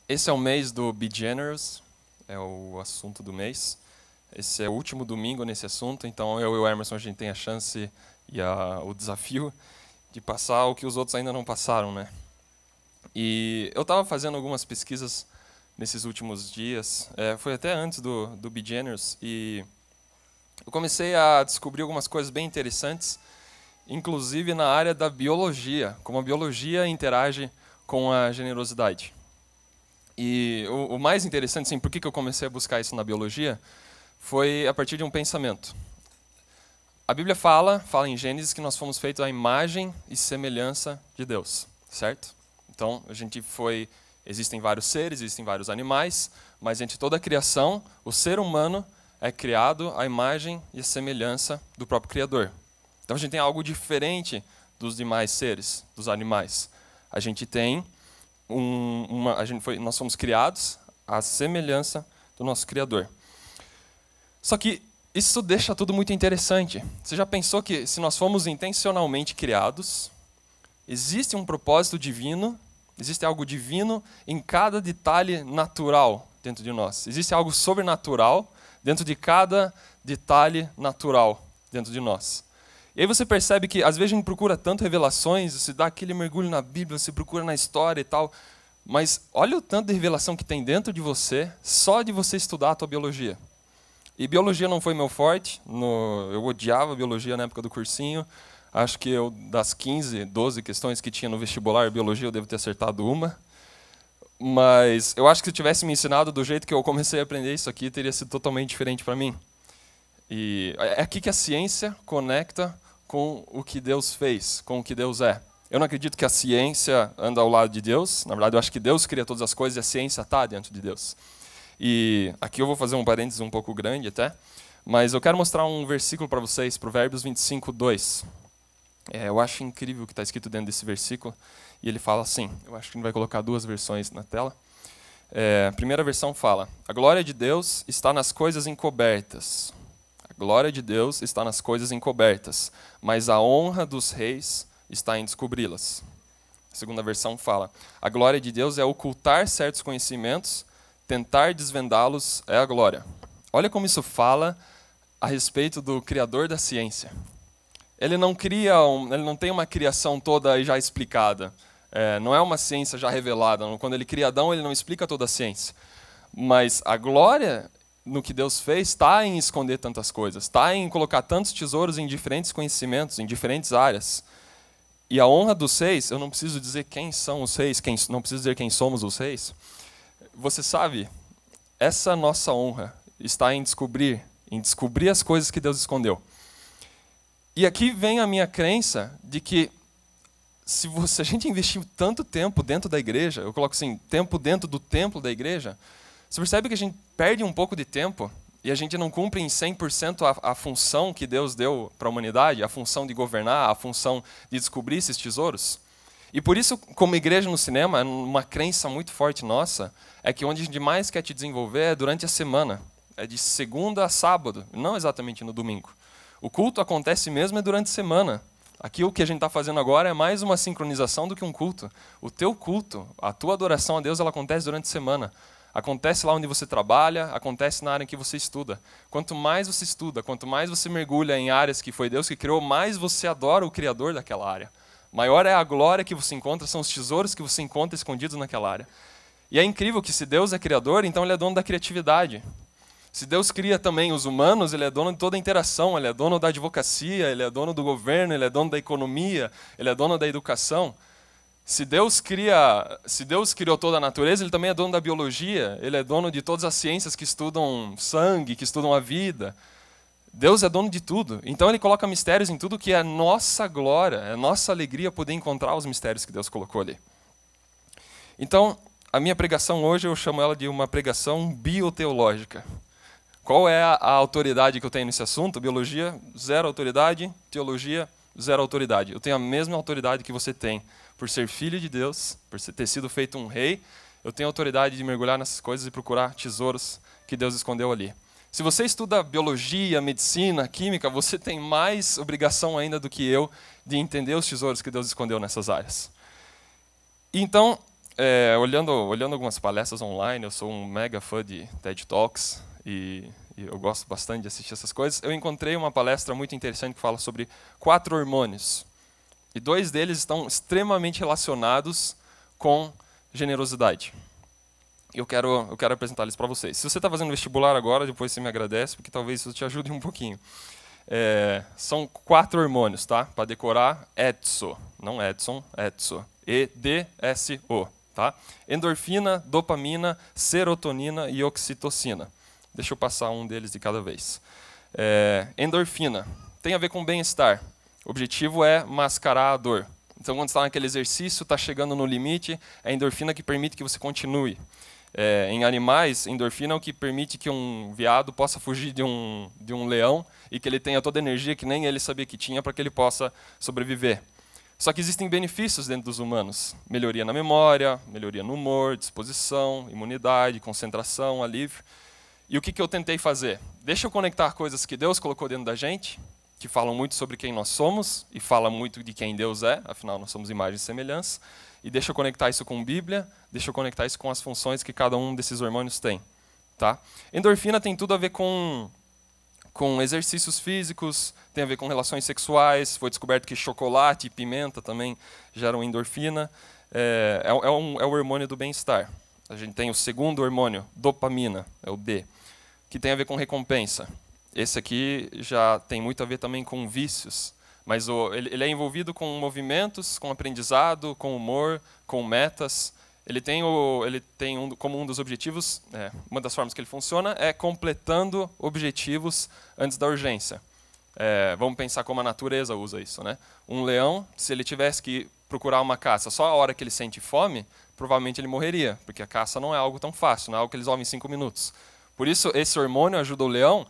Esse é o mês do Be Generous, é o assunto do mês. Esse é o último domingo nesse assunto, então eu e o Emerson a gente tem a chance e o desafio de passar o que os outros ainda não passaram, né? E eu estava fazendo algumas pesquisas nesses últimos dias, foi até antes do Be Generous, e eu comecei a descobrir algumas coisas bem interessantes, inclusive na área da biologia, como a biologia interage com a generosidade. E o mais interessante, assim, por que eu comecei a buscar isso na biologia, foi a partir de um pensamento. A Bíblia fala em Gênesis que nós fomos feitos à imagem e semelhança de Deus, certo? Então, existem vários seres, existem vários animais, mas entre toda a criação, o ser humano é criado à imagem e semelhança do próprio Criador. Então, a gente tem algo diferente dos demais seres, dos animais. A gente tem nós fomos criados à semelhança do nosso Criador. Só que isso deixa tudo muito interessante. Você já pensou que se nós fomos intencionalmente criados, existe um propósito divino, existe algo divino em cada detalhe natural dentro de nós. Existe algo sobrenatural dentro de cada detalhe natural dentro de nós. E aí você percebe que às vezes a gente procura tanto revelações, você dá aquele mergulho na Bíblia, você procura na história e tal, mas olha o tanto de revelação que tem dentro de você, só de você estudar a tua biologia. E biologia não foi meu forte, eu odiava biologia na época do cursinho, acho que das 15, 12 questões que tinha no vestibular, biologia eu devo ter acertado uma, mas eu acho que se tivesse me ensinado do jeito que eu comecei a aprender isso aqui, teria sido totalmente diferente para mim. E é aqui que a ciência conecta com o que Deus fez, com o que Deus é. Eu não acredito que a ciência anda ao lado de Deus. Na verdade, eu acho que Deus cria todas as coisas e a ciência está dentro de Deus. E aqui eu vou fazer um parênteses um pouco grande até, mas eu quero mostrar um versículo para vocês, Provérbios 25, 2. Eu acho incrível o que está escrito dentro desse versículo. E ele fala assim, eu acho que a gente vai colocar duas versões na tela. A primeira versão fala, a glória de Deus está nas coisas encobertas. A glória de Deus está nas coisas encobertas, mas a honra dos reis está em descobri-las. A segunda versão fala, a glória de Deus é ocultar certos conhecimentos, tentar desvendá-los é a glória. Olha como isso fala a respeito do Criador da ciência. Ele não tem uma criação toda já explicada. Não é uma ciência já revelada. Quando ele cria Adão, ele não explica toda a ciência. Mas a glória no que Deus fez está em esconder tantas coisas, está em colocar tantos tesouros em diferentes conhecimentos, em diferentes áreas. E a honra dos reis, eu não preciso dizer quem são os reis, não preciso dizer quem somos os reis. Você sabe, essa nossa honra está em descobrir as coisas que Deus escondeu. E aqui vem a minha crença de que se a gente investir tanto tempo dentro da igreja, eu coloco assim, tempo dentro do templo da igreja, você percebe que a gente perde um pouco de tempo e a gente não cumpre em 100% a função que Deus deu para a humanidade, a função de governar, a função de descobrir esses tesouros? E por isso, como igreja no cinema, uma crença muito forte nossa é que onde a gente mais quer te desenvolver é durante a semana, é de segunda a sábado, não exatamente no domingo. O culto acontece mesmo durante a semana. Aqui o que a gente está fazendo agora é mais uma sincronização do que um culto. O teu culto, a tua adoração a Deus, ela acontece durante a semana. Acontece lá onde você trabalha, acontece na área em que você estuda. Quanto mais você estuda, quanto mais você mergulha em áreas que foi Deus que criou, mais você adora o Criador daquela área. Maior é a glória que você encontra, são os tesouros que você encontra escondidos naquela área. E é incrível que se Deus é Criador, então Ele é dono da criatividade. Se Deus cria também os humanos, Ele é dono de toda a interação, Ele é dono da advocacia, Ele é dono do governo, Ele é dono da economia, Ele é dono da educação. Se Deus criou toda a natureza, Ele também é dono da biologia, Ele é dono de todas as ciências que estudam sangue, que estudam a vida. Deus é dono de tudo. Então Ele coloca mistérios em tudo que é nossa glória, é nossa alegria poder encontrar os mistérios que Deus colocou ali. Então, a minha pregação hoje, eu chamo ela de uma pregação bioteológica. Qual é a autoridade que eu tenho nesse assunto? Biologia, zero autoridade. Teologia, zero autoridade. Eu tenho a mesma autoridade que você tem. Por ser filho de Deus, por ter sido feito um rei, eu tenho autoridade de mergulhar nessas coisas e procurar tesouros que Deus escondeu ali. Se você estuda biologia, medicina, química, você tem mais obrigação ainda do que eu de entender os tesouros que Deus escondeu nessas áreas. Então, olhando algumas palestras online, eu sou um mega fã de TED Talks e eu gosto bastante de assistir essas coisas. Eu encontrei uma palestra muito interessante que fala sobre 4 hormônios. E 2 deles estão extremamente relacionados com generosidade. Eu quero apresentar eles para vocês. Se você está fazendo vestibular agora, depois você me agradece, porque talvez isso te ajude um pouquinho. São 4 hormônios, tá? Para decorar, EDSO, não Edson, EDSO. EDSO, tá? Endorfina, dopamina, serotonina e oxitocina. Deixa eu passar um deles de cada vez. Endorfina tem a ver com bem-estar. O objetivo é mascarar a dor. Então, quando você está naquele exercício, está chegando no limite, é a endorfina que permite que você continue. Em animais, endorfina é o que permite que um veado possa fugir de um leão e que ele tenha toda a energia que nem ele sabia que tinha para que ele possa sobreviver. Só que existem benefícios dentro dos humanos. Melhoria na memória, melhoria no humor, disposição, imunidade, concentração, alívio. E o que eu tentei fazer? Deixa eu conectar coisas que Deus colocou dentro da gente, que falam muito sobre quem nós somos e falam muito de quem Deus é, afinal nós somos imagem e semelhança. E deixa eu conectar isso com Bíblia, deixa eu conectar isso com as funções que cada um desses hormônios tem. Tá? Endorfina tem tudo a ver com exercícios físicos, tem a ver com relações sexuais. Foi descoberto que chocolate e pimenta também geram endorfina. É o hormônio do bem-estar. A gente tem o segundo hormônio, dopamina, é o D, que tem a ver com recompensa. Esse aqui já tem muito a ver também com vícios. Mas ele é envolvido com movimentos, com aprendizado, com humor, com metas. Ele tem como um dos objetivos, uma das formas que ele funciona é completando objetivos antes da urgência. Vamos pensar como a natureza usa isso, né? Um leão, se ele tivesse que procurar uma caça só a hora que ele sente fome, provavelmente ele morreria, porque a caça não é algo tão fácil, não é algo que eles resolvem em 5 minutos. Por isso, esse hormônio ajuda o leão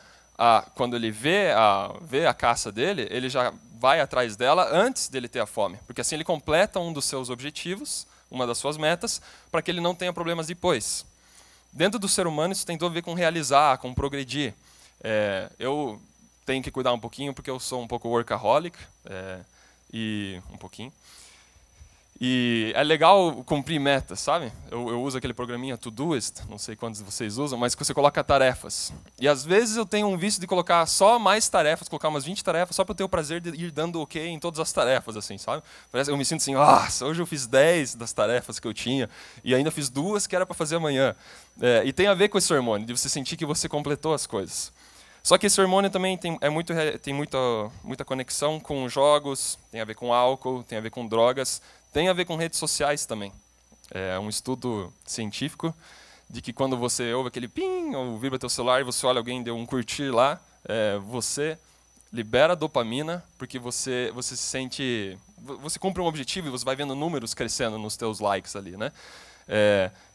quando ele vê a caça dele, ele já vai atrás dela antes dele ter a fome, porque assim ele completa um dos seus objetivos, uma das suas metas, para que ele não tenha problemas depois. Dentro do ser humano, isso tem tudo a ver com realizar, com progredir. Eu tenho que cuidar um pouquinho, porque eu sou um pouco workaholic, E é legal cumprir metas, sabe? Eu uso aquele programinha Todoist, não sei quantos de vocês usam, mas que você coloca tarefas. E às vezes eu tenho um vício de colocar só mais tarefas, colocar umas 20 tarefas, só para eu ter o prazer de ir dando ok em todas as tarefas, assim, sabe? Eu me sinto assim, nossa, hoje eu fiz 10 das tarefas que eu tinha, e ainda fiz 2 que era para fazer amanhã. E tem a ver com esse hormônio, de você sentir que você completou as coisas. Só que esse hormônio também tem muita conexão com jogos, tem a ver com álcool, tem a ver com drogas, tem a ver com redes sociais também. É um estudo científico de que quando você ouve aquele ping ou vibra teu celular e você olha alguém deu um curtir lá, você libera dopamina porque você se sente, você cumpre um objetivo e você vai vendo números crescendo nos teus likes ali, né?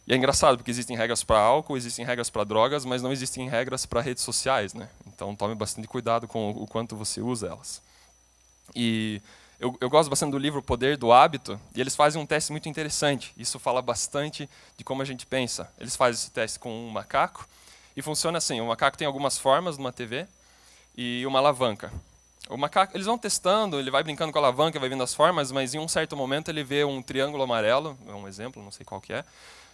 E é engraçado porque existem regras para álcool, existem regras para drogas, mas não existem regras para redes sociais, né? Então tome bastante cuidado com o quanto você usa elas. E eu gosto bastante do livro O Poder do Hábito, e eles fazem um teste muito interessante. Isso fala bastante de como a gente pensa. Eles fazem esse teste com um macaco, e funciona assim. O macaco tem algumas formas numa TV e uma alavanca. O macaco, eles vão testando, ele vai brincando com a alavanca, vai vendo as formas, mas em um certo momento ele vê um triângulo amarelo, é um exemplo, não sei qual que é,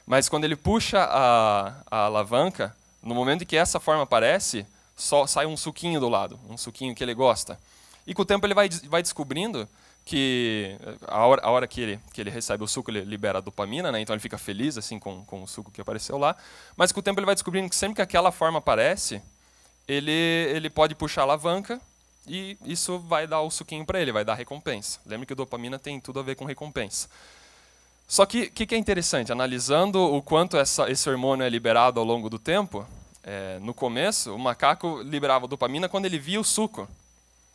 mas quando ele puxa a alavanca, no momento em que essa forma aparece, só sai um suquinho do lado, um suquinho que ele gosta. E com o tempo ele vai descobrindo que a hora que ele recebe o suco, ele libera a dopamina, né? Então ele fica feliz assim com o suco que apareceu lá. Mas com o tempo ele vai descobrindo que sempre que aquela forma aparece, ele pode puxar a alavanca e isso vai dar o suquinho para ele, vai dar recompensa. Lembre que a dopamina tem tudo a ver com recompensa. Só que o que é interessante, analisando o quanto esse hormônio é liberado ao longo do tempo, no começo o macaco liberava dopamina quando ele via o suco.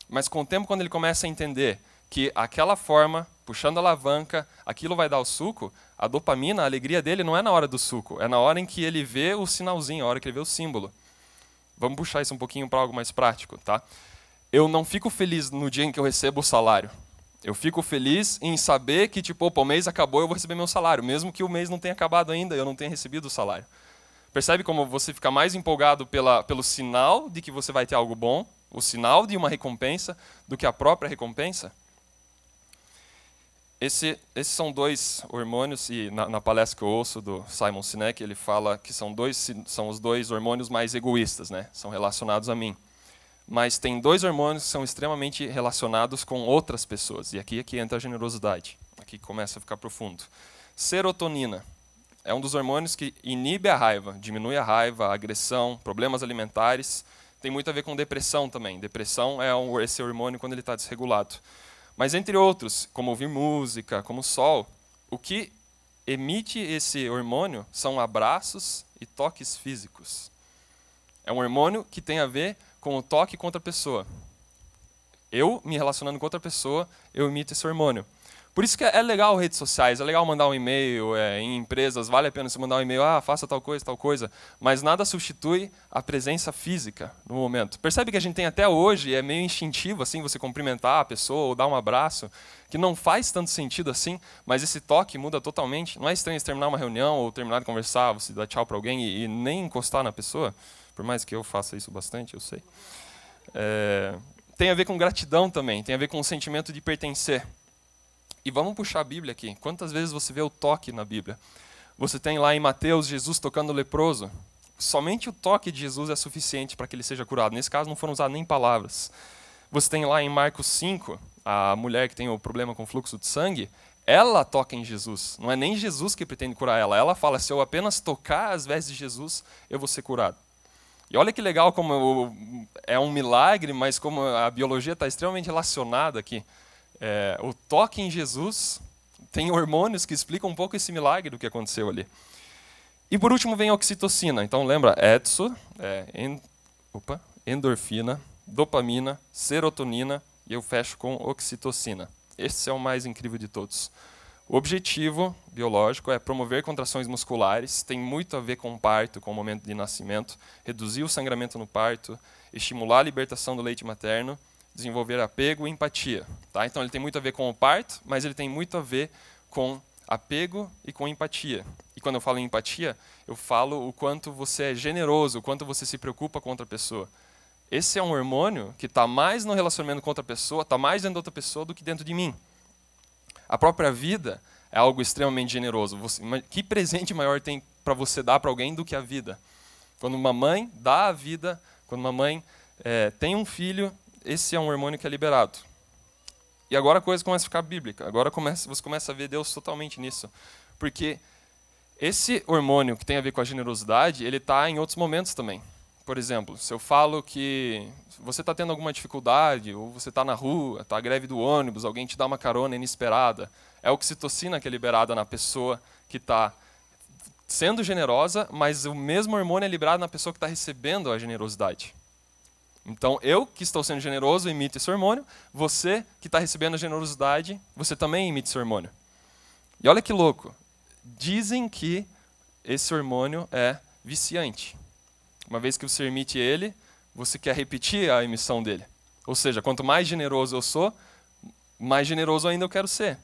Mas com o tempo, quando ele começa a entender que aquela forma, puxando a alavanca, aquilo vai dar o suco, a dopamina, a alegria dele não é na hora do suco, é na hora em que ele vê o sinalzinho, a hora que ele vê o símbolo. Vamos puxar isso um pouquinho para algo mais prático, tá? Eu não fico feliz no dia em que eu recebo o salário. Eu fico feliz em saber que, tipo, opa, o mês acabou, eu vou receber meu salário, mesmo que o mês não tenha acabado ainda, eu não tenha recebido o salário. Percebe como você fica mais empolgado pelo sinal de que você vai ter algo bom, o sinal de uma recompensa, do que a própria recompensa? Esses são dois hormônios, e na palestra que eu ouço do Simon Sinek, ele fala que são os dois hormônios mais egoístas, né? São relacionados a mim. Mas tem dois hormônios que são extremamente relacionados com outras pessoas. E aqui é que entra a generosidade. Aqui começa a ficar profundo. Serotonina é um dos hormônios que inibe a raiva, diminui a raiva, a agressão, problemas alimentares. Tem muito a ver com depressão também. Depressão é esse hormônio quando ele está desregulado. Mas entre outros, como ouvir música, como o sol, o que emite esse hormônio são abraços e toques físicos. É um hormônio que tem a ver com o toque com outra pessoa. Eu me relacionando com outra pessoa, eu emito esse hormônio. Por isso que é legal redes sociais, é legal mandar um e-mail, em empresas, vale a pena você mandar um e-mail, faça tal coisa, mas nada substitui a presença física no momento. Percebe que a gente tem até hoje, é meio instintivo assim, você cumprimentar a pessoa ou dar um abraço, que não faz tanto sentido assim, mas esse toque muda totalmente. Não é estranho você terminar uma reunião ou terminar de conversar, você dar tchau para alguém e nem encostar na pessoa, por mais que eu faça isso bastante, eu sei. Tem a ver com gratidão também, tem a ver com o sentimento de pertencer. E vamos puxar a Bíblia aqui. Quantas vezes você vê o toque na Bíblia? Você tem lá em Mateus Jesus tocando o leproso. Somente o toque de Jesus é suficiente para que ele seja curado. Nesse caso não foram usadas nem palavras. Você tem lá em Marcos 5, a mulher que tem o problema com fluxo de sangue, ela toca em Jesus. Não é nem Jesus que pretende curar ela. Ela fala, se eu apenas tocar as vestes de Jesus, eu vou ser curado. E olha que legal como é um milagre, mas como a biologia está extremamente relacionada aqui. O toque em Jesus tem hormônios que explicam um pouco esse milagre do que aconteceu ali. E por último vem a oxitocina. Então lembra, EDSO, endorfina, dopamina, serotonina, e eu fecho com oxitocina. Esse é o mais incrível de todos. O objetivo biológico é promover contrações musculares, tem muito a ver com o parto, com o momento de nascimento, reduzir o sangramento no parto, estimular a libertação do leite materno, desenvolver apego e empatia. Tá? Então ele tem muito a ver com o parto, mas ele tem muito a ver com apego e com empatia. E quando eu falo em empatia, eu falo o quanto você é generoso, o quanto você se preocupa com outra pessoa. Esse é um hormônio que está mais no relacionamento com outra pessoa, está mais dentro da outra pessoa do que dentro de mim. A própria vida é algo extremamente generoso. Que presente maior tem para você dar para alguém do que a vida? Quando uma mãe dá a vida, quando uma mãe tem um filho, esse é um hormônio que é liberado. E agora a coisa começa a ficar bíblica. Agora você começa a ver Deus totalmente nisso. Porque esse hormônio que tem a ver com a generosidade, ele está em outros momentos também. Por exemplo, se eu falo que você está tendo alguma dificuldade, ou você está na rua, está a greve do ônibus, alguém te dá uma carona inesperada, é a oxitocina que é liberada na pessoa que está sendo generosa, mas o mesmo hormônio é liberado na pessoa que está recebendo a generosidade. Então, eu que estou sendo generoso emito esse hormônio, você que está recebendo a generosidade, você também emite esse hormônio. E olha que louco, dizem que esse hormônio é viciante. Uma vez que você emite ele, você quer repetir a emissão dele. Ou seja, quanto mais generoso eu sou, mais generoso ainda eu quero ser.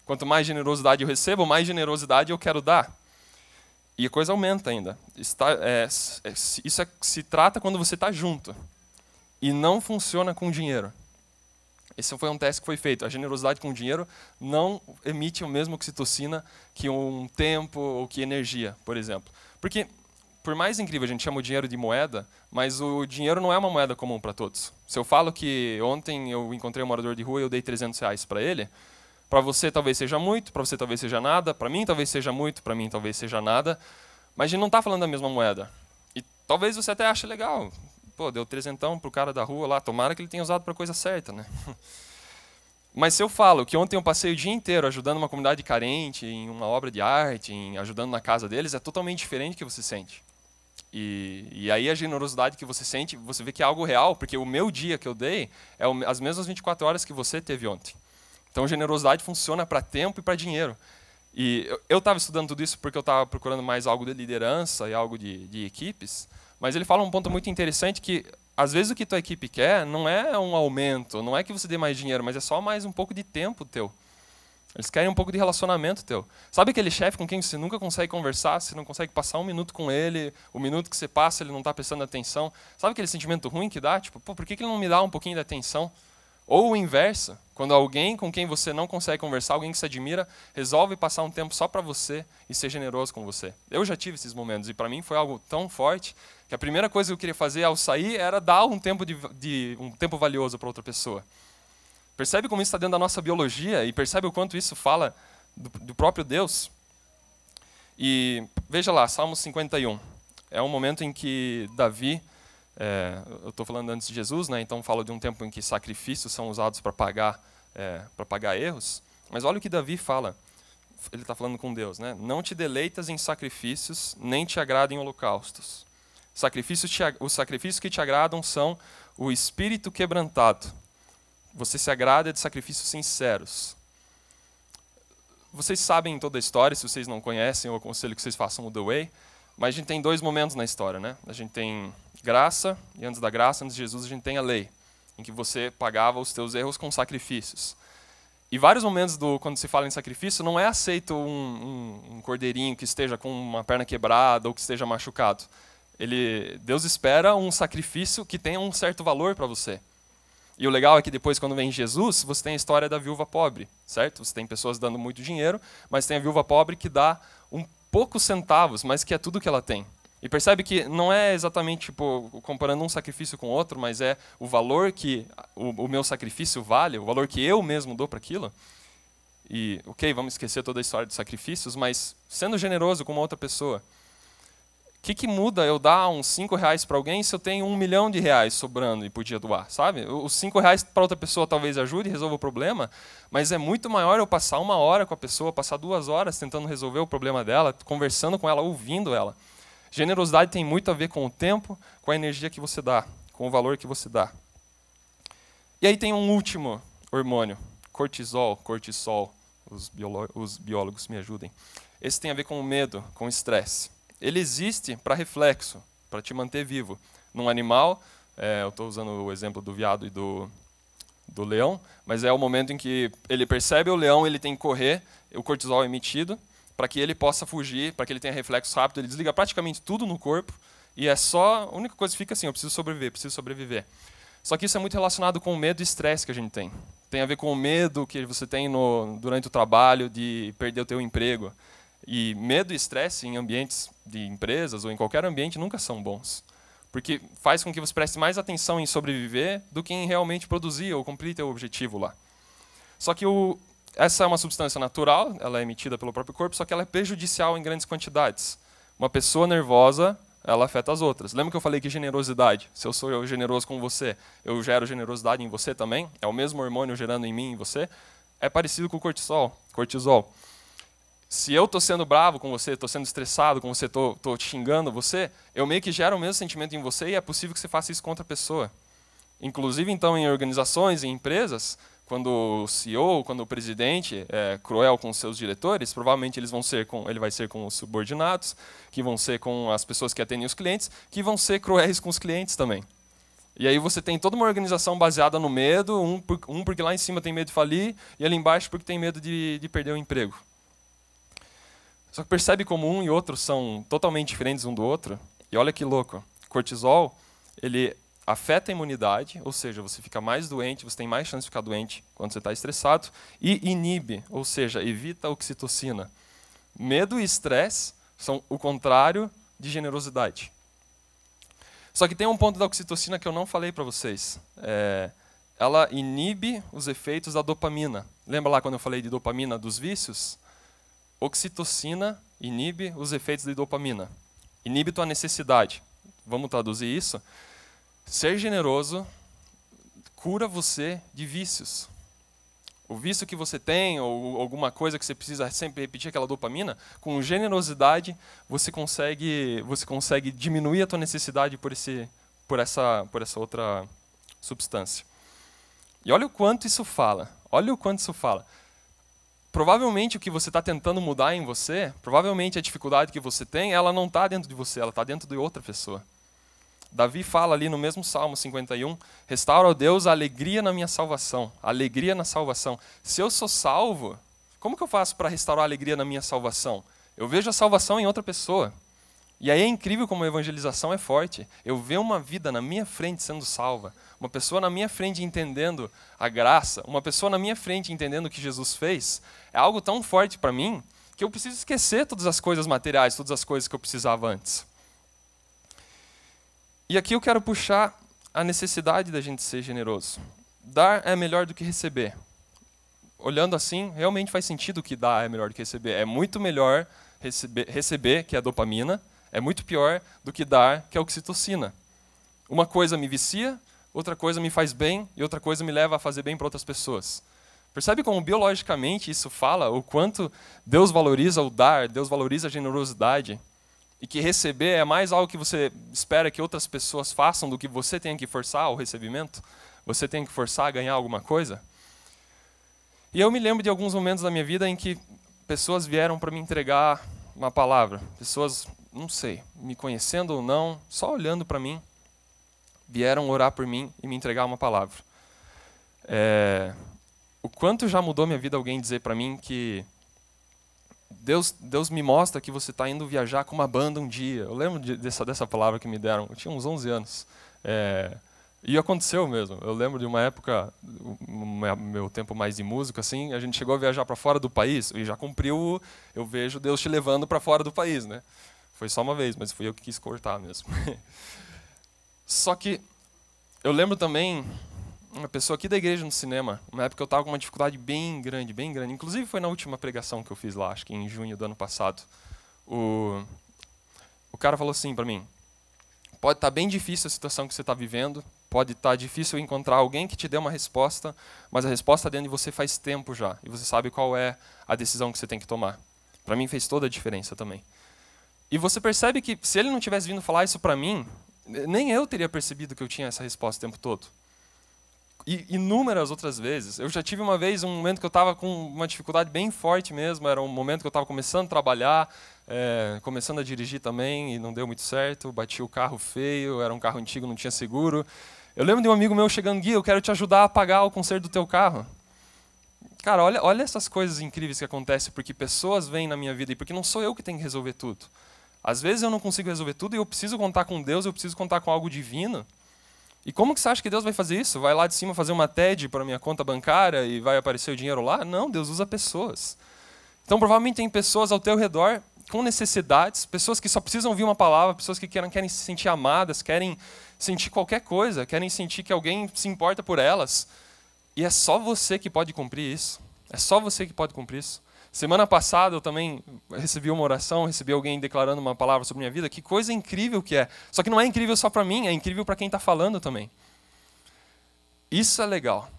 Quanto mais generosidade eu recebo, mais generosidade eu quero dar. E a coisa aumenta ainda. Isso se trata quando você está junto. E não funciona com dinheiro. Esse foi um teste que foi feito. A generosidade com dinheiro não emite o mesmo oxitocina que um tempo ou que energia, por exemplo. Porque, por mais incrível, a gente chama o dinheiro de moeda, mas o dinheiro não é uma moeda comum para todos. Se eu falo que ontem eu encontrei um morador de rua e eu dei R$300 para ele, para você talvez seja muito, para você talvez seja nada, para mim talvez seja muito, para mim talvez seja nada, mas a gente não está falando da mesma moeda. E talvez você até ache legal. Pô, deu trezentão pro cara da rua lá, tomara que ele tenha usado para a coisa certa, né? Mas se eu falo que ontem eu passei o dia inteiro ajudando uma comunidade carente, em uma obra de arte, ajudando na casa deles, é totalmente diferente do que você sente. E aí a generosidade que você sente, você vê que é algo real, porque o meu dia que eu dei é as mesmas 24 horas que você teve ontem. Então generosidade funciona para tempo e para dinheiro. E eu estava estudando tudo isso porque eu estava procurando mais algo de liderança e algo de equipes, mas ele fala um ponto muito interessante que, às vezes, o que tua equipe quer não é um aumento, não é que você dê mais dinheiro, mas é só mais um pouco de tempo teu. Eles querem um pouco de relacionamento teu. Sabe aquele chefe com quem você nunca consegue conversar, você não consegue passar um minuto com ele, o minuto que você passa ele não está prestando atenção? Sabe aquele sentimento ruim que dá? Tipo, pô, por que ele não me dá um pouquinho de atenção? Ou o inverso, quando alguém com quem você não consegue conversar, alguém que se admira, resolve passar um tempo só para você e ser generoso com você. Eu já tive esses momentos e para mim foi algo tão forte que a primeira coisa que eu queria fazer ao sair era dar um tempo um tempo valioso para outra pessoa. Percebe como isso está dentro da nossa biologia e percebe o quanto isso fala do próprio Deus? E veja lá, Salmo 51. É um momento em que Davi, eu estou falando antes de Jesus, né? Então fala de um tempo em que sacrifícios são usados para pagar erros. Mas olha o que Davi fala. Ele está falando com Deus, né? Não te deleitas em sacrifícios, nem te agrada em holocaustos. Os sacrifícios que te agradam são o espírito quebrantado. Você se agrada de sacrifícios sinceros. Vocês sabem toda a história, se vocês não conhecem, eu aconselho que vocês façam o The Way. Mas a gente tem dois momentos na história, né? A gente tem graça, e antes da graça, antes de Jesus, a gente tem a lei, em que você pagava os teus erros com sacrifícios. E vários momentos quando se fala em sacrifício, não é aceito um cordeirinho que esteja com uma perna quebrada ou que esteja machucado. Deus espera um sacrifício que tenha um certo valor para você. E o legal é que depois, quando vem Jesus, você tem a história da viúva pobre, certo? Você tem pessoas dando muito dinheiro, mas tem a viúva pobre que dá poucos centavos, mas que é tudo que ela tem. E percebe que não é exatamente comparando um sacrifício com outro, mas é o valor que o meu sacrifício vale, o valor que eu mesmo dou para aquilo. E, ok, vamos esquecer toda a história de sacrifícios, mas sendo generoso com uma outra pessoa. O que muda eu dar uns 5 reais para alguém se eu tenho 1 milhão de reais sobrando e podia doar, sabe? Os 5 reais para outra pessoa talvez ajude e resolva o problema, mas é muito maior eu passar 1 hora com a pessoa, passar 2 horas tentando resolver o problema dela, conversando com ela, ouvindo ela. Generosidade tem muito a ver com o tempo, com a energia que você dá, com o valor que você dá. E aí tem um último hormônio, cortisol, os biólogos me ajudem. Esse tem a ver com o medo, com o estresse. Ele existe para reflexo, para te manter vivo. Num animal, eu estou usando o exemplo do veado e do leão, mas é o momento em que ele percebe o leão, ele tem que correr, o cortisol é emitido, para que ele possa fugir, para que ele tenha reflexo rápido, ele desliga praticamente tudo no corpo, e a única coisa que fica assim, eu preciso sobreviver. Só que isso é muito relacionado com o medo e estresse que a gente tem. Tem a ver com o medo que você tem durante o trabalho de perder o teu emprego. E medo e estresse em ambientes de empresas ou em qualquer ambiente nunca são bons. Porque faz com que você preste mais atenção em sobreviver do que em realmente produzir ou cumprir teu objetivo lá. Só que essa é uma substância natural, ela é emitida pelo próprio corpo, só que ela é prejudicial em grandes quantidades. Uma pessoa nervosa, ela afeta as outras. Lembra que eu falei que generosidade, se eu sou generoso com você, eu gero generosidade em você também? É o mesmo hormônio gerando em mim e em você? É parecido com o cortisol. Se eu estou sendo bravo com você, estou sendo estressado com você, estou te xingando você, eu meio que gero o mesmo sentimento em você e é possível que você faça isso com outra pessoa. Inclusive, então, em organizações, em empresas, quando o CEO, quando o presidente é cruel com os seus diretores, provavelmente ele vai ser com os subordinados, que vão ser com as pessoas que atendem os clientes, que vão ser cruéis com os clientes também. E aí você tem toda uma organização baseada no medo, porque lá em cima tem medo de falir, e ali embaixo porque tem medo de perder o emprego. Só que percebe como um e outro são totalmente diferentes um do outro? E olha que louco, cortisol, ele afeta a imunidade, ou seja, você fica mais doente, você tem mais chance de ficar doente quando você está estressado, e inibe, ou seja, evita a oxitocina. Medo e estresse são o contrário de generosidade. Só que tem um ponto da oxitocina que eu não falei para vocês. Ela inibe os efeitos da dopamina. Lembra lá quando eu falei de dopamina dos vícios? Oxitocina inibe os efeitos de dopamina. Inibe tua necessidade. Vamos traduzir isso? Ser generoso cura você de vícios. O vício que você tem, ou alguma coisa que você precisa sempre repetir aquela dopamina, com generosidade você consegue diminuir a tua necessidade por essa outra substância. E olha o quanto isso fala. Provavelmente o que você está tentando mudar em você, provavelmente a dificuldade que você tem, ela não está dentro de você, ela está dentro de outra pessoa. Davi fala ali no mesmo Salmo 51, restaura, ó Deus, a alegria na minha salvação, a alegria na salvação. Se eu sou salvo, como que eu faço para restaurar a alegria na minha salvação? Eu vejo a salvação em outra pessoa. E aí é incrível como a evangelização é forte. Eu ver uma vida na minha frente sendo salva, uma pessoa na minha frente entendendo a graça, uma pessoa na minha frente entendendo o que Jesus fez, é algo tão forte para mim que eu preciso esquecer todas as coisas materiais, todas as coisas que eu precisava antes. E aqui eu quero puxar a necessidade da gente ser generoso. Dar é melhor do que receber. Olhando assim, realmente faz sentido que dar é melhor do que receber. É muito melhor receber, que é a dopamina, é muito pior do que dar, que é a oxitocina. Uma coisa me vicia, outra coisa me faz bem e outra coisa me leva a fazer bem para outras pessoas. Percebe como biologicamente isso fala o quanto Deus valoriza o dar, Deus valoriza a generosidade e que receber é mais algo que você espera que outras pessoas façam do que você tenha que forçar o recebimento? Você tem que forçar a ganhar alguma coisa? E eu me lembro de alguns momentos da minha vida em que pessoas vieram para me entregar uma palavra. Pessoas, não sei, me conhecendo ou não, só olhando para mim, vieram orar por mim e me entregar uma palavra. O quanto já mudou minha vida alguém dizer para mim que Deus me mostra que você está indo viajar com uma banda um dia. Eu lembro dessa palavra que me deram. Eu tinha uns 11 anos. E aconteceu mesmo. Eu lembro de uma época, meu tempo mais de música, assim, a gente chegou a viajar para fora do país e já cumpriu. Eu vejo Deus te levando para fora do país, né? Foi só uma vez, mas fui eu que quis cortar mesmo. Só que eu lembro também uma pessoa aqui da igreja no cinema, uma época eu estava com uma dificuldade bem grande, bem grande. Inclusive foi na última pregação que eu fiz lá, acho que em junho do ano passado. O cara falou assim para mim: pode estar bem difícil a situação que você está vivendo, pode estar difícil encontrar alguém que te dê uma resposta, mas a resposta dentro de você faz tempo já, e você sabe qual é a decisão que você tem que tomar. Para mim fez toda a diferença também. E você percebe que se ele não tivesse vindo falar isso para mim, nem eu teria percebido que eu tinha essa resposta o tempo todo. E inúmeras outras vezes. Eu já tive uma vez um momento que eu estava com uma dificuldade bem forte mesmo, era um momento que eu estava começando a trabalhar, começando a dirigir também, e não deu muito certo, bati o carro feio, era um carro antigo, não tinha seguro. Eu lembro de um amigo meu chegando: Gui, eu quero te ajudar a pagar o conserto do teu carro. Cara, olha essas coisas incríveis que acontecem, porque pessoas vêm na minha vida, e porque não sou eu que tenho que resolver tudo. Às vezes eu não consigo resolver tudo, e eu preciso contar com Deus, eu preciso contar com algo divino. E como que você acha que Deus vai fazer isso? Vai lá de cima fazer uma TED para minha conta bancária e vai aparecer o dinheiro lá? Não, Deus usa pessoas. Então provavelmente tem pessoas ao teu redor com necessidades, pessoas que só precisam ouvir uma palavra, pessoas que querem se sentir amadas, querem sentir qualquer coisa, querem sentir que alguém se importa por elas. E é só você que pode cumprir isso. É só você que pode cumprir isso. Semana passada eu também recebi uma oração, recebi alguém declarando uma palavra sobre minha vida. Que coisa incrível que é. Só que não é incrível só para mim, é incrível para quem está falando também. Isso é legal.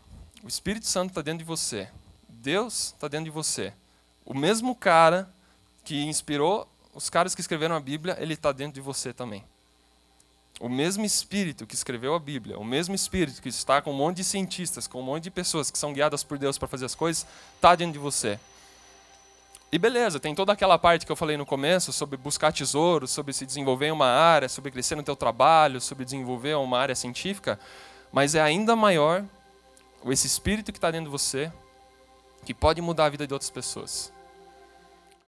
O Espírito Santo está dentro de você. Deus está dentro de você. O mesmo cara que inspirou os caras que escreveram a Bíblia, ele está dentro de você também. O mesmo Espírito que escreveu a Bíblia, o mesmo Espírito que está com um monte de cientistas, com um monte de pessoas que são guiadas por Deus para fazer as coisas, está dentro de você. E beleza, tem toda aquela parte que eu falei no começo sobre buscar tesouros, sobre se desenvolver em uma área, sobre crescer no teu trabalho, sobre desenvolver uma área científica, mas é ainda maior esse espírito que está dentro de você, que pode mudar a vida de outras pessoas.